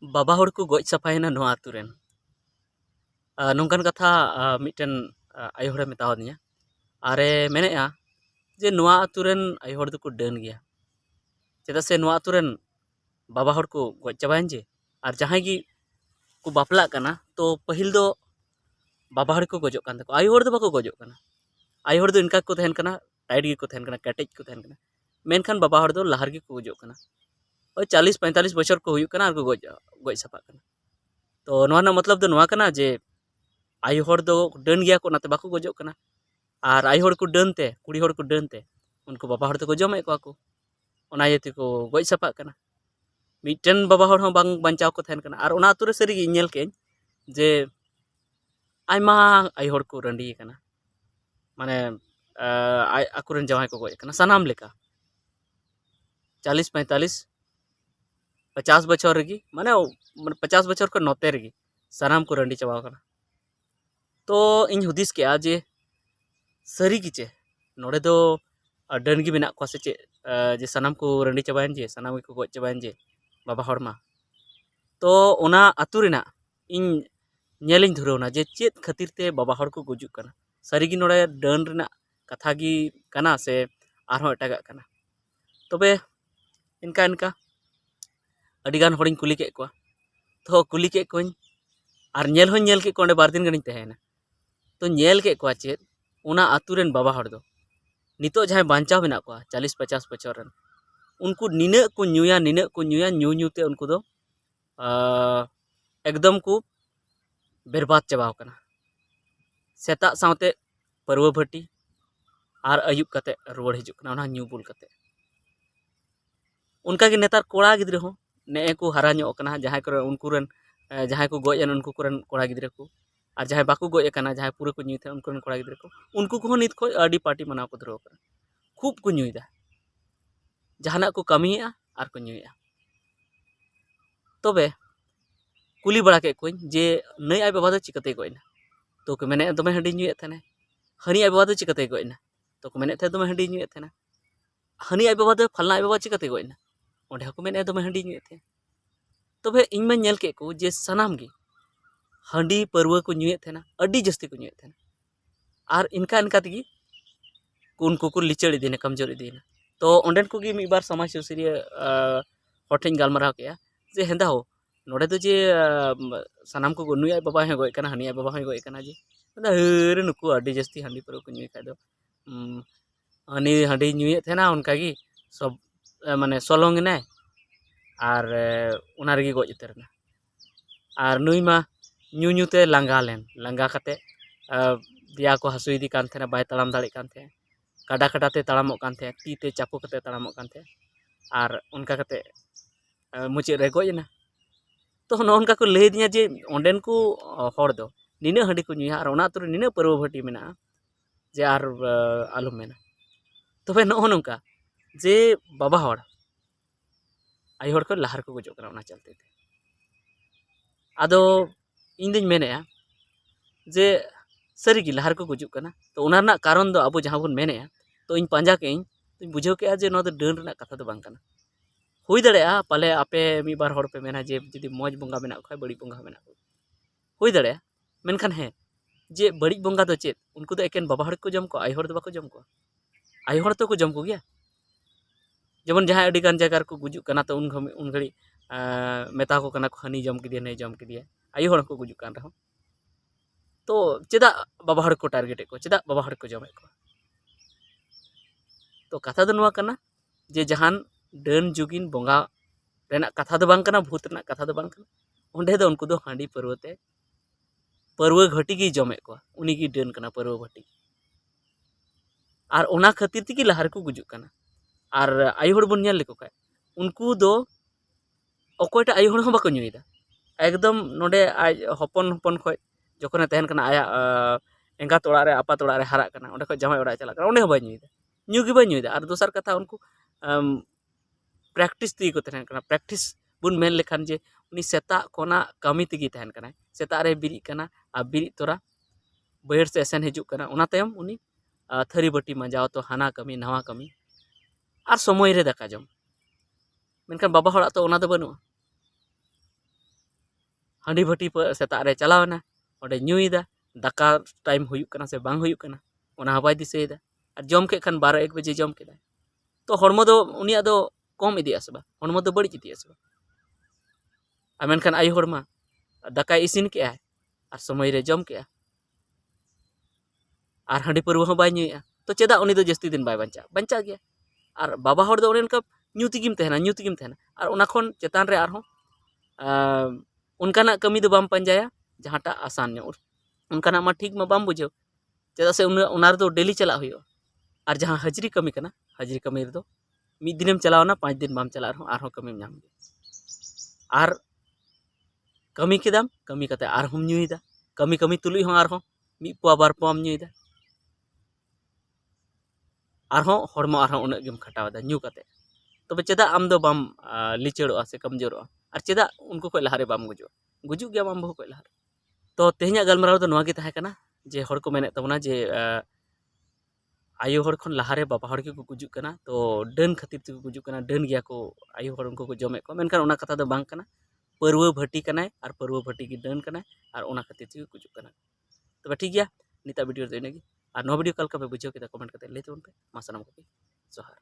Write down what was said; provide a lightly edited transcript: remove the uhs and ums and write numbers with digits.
बाबा हड़ को गज साफायना नोआ आतु रेन नोंकान कथा मिटन आयो हड़े मेताव दिया आरे मेनेआ जे नोआ आतु रेन आयो हड़ दको डन गया चेदा से नोआ आतु रेन बाबा हड़ को गज चाबायन जे और जहां गी को बापला कना तो पहिल दो बाबा हड़ को गजो कान तको आयो हड़ दो बाको गजो कना आयो हड़ दो इनका को तहन कना टाइट गी को तहन कना केटेज को तहन कना मेनखान बाबा हड़ दो लहार गी को गजो कना ओय 40-45 बछर को हुयुक कना और को गज साफा कना तो नोआ ना मतलब दो नोआ कना जे आयो हड़ दो डन गया को नाते बाको गजो कना और आयो हड़ को डन ते कुड़ी हड़ को डन ते उनको बाबा हड़ को जमे को को ओना येते को गज साफा कना मिटन बाबा हड़ हो बांग बांचाव को तहन कना और ओना आतु रे सरी गी नेल के जे आयमा आयो हड़ को रंडी कना माने आकुरन जवाई को गज कना सनाम लेका 40-45-50 बछर रगी माने 50 बछर को नोते रगी सनाम को रंडी चबाव कना तो इन हुदिस के जे सरी गी चे नोड़े दो डन गी मेना को से चे जे सनाम को रंडी चबायन जे सनाम को गज चबायन जे बाबा हड़मा तो ओना आतु रेना इन नेलिंग धुरवना जे चेत खातिर ते बाबा हड़ को गुजुक कना सरी गी नोड़े डन रेना कथा गी कना से आरहों एटागा कना तबे इनका इनका अडिगान हड़िन कुली के को तो कुली के कोइन और नेल हों नेल के को बार दिन गणिन तहेना तो नेल के को चेत ओना आतु रेन बाबा हड़ दो नितो जहां बांचाव मेना को 40-50 बछर रन उनको निने को न्यूया न्यू न्यूते उनको दो एकदम को बर्बाद चबाव कना सेता सावते परवा भटी और अयुब कते रुवाड़ हिजुक कना ओना न्यू बुल कते उनका के नेतार कोड़ा गिद्रे हो ने को हरा ᱧᱚᱜ कना जहां को उनको रन जहां को गजन उनको करन कोड़ा गिद्रे को और जहां बाको गज कना जहां पूरे को न्यूते उनको कोड़ा गिद्रे को उनको को नित को अडी पार्टी मनाव को धरो कना खूब को न्यूदा जहाना को कमिया और को न्यूया तबे कुली बड़ा के कोई जे नई आय बाबा दो चिकते गयना तो को मेने दमे हंडी न्यूए थने हनी आय बाबा दो चिकते गयना तो को मेने थे दमे हंडी न्यूए थने हनी आय बाबा दो फलना आय बाबा चिकते गयना ओंडे को मेने दमे हंडी न्यूए थे तबे इन में नेल के को जे सनाम गी हंडी परवा को न्यूए थेना अड्डी जस्ती को न्यूए थेना और इनका इनका तगी उनको को लिचड़ इदीना कमजोर इदीना तो ओंडेन को गी मी बार समाज सुसरिया हठेन गालमाराव के जे हेंदा हो नोड़े तो जे सनाम को नुई आय बाबा हे गय कना हनी आय बाबा हे गय कना जे हरे नुकु अड्डी जस्ती हंडी परवा को न्यूए खाय दो हनी हंडी न्यूए थेना उनका गी सब माने सोलोंग नाय और उना रेगी गज उतरना और नुई मा न्यू न्यूते लांगा लेन लांगा कते दिया को हसु इदी कान थे बाय तड़ाम दाड़े कान थे काडा काटाते तड़ामो कान थे तीते चापू कते तड़ामो कान थे और उनका कते मुचे रे गजना तो नोनका को लय दिया जे ओंडेन को हड़ दो निना हंडी को न्यूया और ओना तुरे निना परवा भटी मेना जे और आलू मेना तबे नो नोंका जे बाबा हड़ आय हड़ को लहार को गुजो कना ओना चलते थे आदो इन दिन मेनेया जे सरी गी लहार को गुजुक कना तो ओना रना कारण दो अब जहां बन मेनेया तो इन पांजा के इन तो बुझाव के जे नो दो डन रना कथा दो बांग कना हुई दड़ेया पाले आपे मी बार हड़ पे मेना जे जदी मौज बंगा मेना खाय बड़ी बंगा मेना हुई दड़ेया मेनखान हे जे बड़ी बंगा दो चेत उनको दो एकेन बाबा हड़ को जम को आय हड़ दो बाको जम को आय हड़ तो को जम को गया जेमन जहां अडी गान जगह को गुजुक कना तो उन घड़ी मेता को कना को हनी जम के दिया नहीं जम के दिया आय हड़ को गुजुक कान रहो तो चेदा बाबा हड़ को टारगेट को चेदा बाबा हड़ को जमे को तो कथा दो नुआ कना जे जहान डन जुगिन बंगा रेना कथा दो बांग कना भूत रेना कथा दो बांग कना ओंडे दो उनको दो हांडी परवते परवा घटी गी जमे को उनी गी डन कना परवा घटी और ओना खातिर ती लहार को गुजुक कना और आय हड़ बन नेल लेको खाय उनको दो अकोयटा आय हड़ हो बाको न्यूइदा एकदम नोडे आज हपन हपन खय जखने तहन कना आया एंगा तोड़ा रे आपा तोड़ा रे हरा कना ओंडे खय जमाई ओड़ा चला कना ओंडे हो बाय न्यूइदा न्यू गी बाय न्यूइदा और दोसर कथा उनको प्रैक्टिस ती को तहन कना प्रैक्टिस बुन मेन लेखान जे उनी सेता कोना कमी तगी तहन कना सेता रे बिरी कना आ बिरी तोरा बैर से एसेन हिजुक कना ओना तयम उनी थरी बटी मजाव तो हाना कमी नवा कमी और समय रे दाका जम मेनखान बाबा हड़ा तो ओना दो बनुआ हांडी भाटी सेता रे चलावना ओंडे ᱧᱩᱭदा दाका टाइम हुयुक कना से बांग हुयुक कना ओना हबाय दिसैदा और जम के खान 12-1 बजे जम के तो हड़मो दो उनिया दो कम इदिया से बा हड़मो दो बड़ी इदिया से बा आ मेनखान आयु हड़मा दाका इसिन के और समय रे जम के और हांडी परवा हो बाय ᱧᱩᱭᱟ तो चेदा उनी दो जस्ती दिन बाय बंचा गया और बाबा हड़ दो उनका ᱧᱩ तिगिम तहना और उना खन चेतान रे आर हो उनकाना कमी दो बाम पंजाया जहांटा आसान ᱧᱚᱜ उनकाना मा ठीक मा बाम बुझो चेदा से उना दो डेली चला हुयो और जहां हाजिरी कमी कना हाजिरी कमी रे दो मिद दिनेम चलावना 5 दिन बाम चला आर कमी नाम और कमी केदाम कमी कते आर हम ᱧᱩᱭदा कमी कमी तुलुई हो आर हो मी पुआ बार पुआम ᱧᱩᱭदा आर हो हड़मो आर हो उना गेम खटावदा ᱧᱩ कते तबे चेदा आम दो बाम लिचड़ोआ से कमजोरोआ और चेदा उनको को लहारे बाम गुजु गया बाम बहु को लहारे तो तेहኛ गलमराव दो नोआ गे ताहे कना जे हड़ को मेने तबना जे आयु हड़ खन लहारे बाबा हड़ के को गुजु कना तो डन खातिर ते गुजु कना डन गया को आयु हड़ उनको को जमे को मेनखान उना कथा दो बांग कना परवा भटी कनाय और परवा भटी की डन कनाय और उना खातिर ते गुजु कना तबे ठीक गया निता वीडियो दो इनेगी और नो वीडियो कल का पे बुझो के कमेंट करते लेते उन पे मा सनम को जोहार।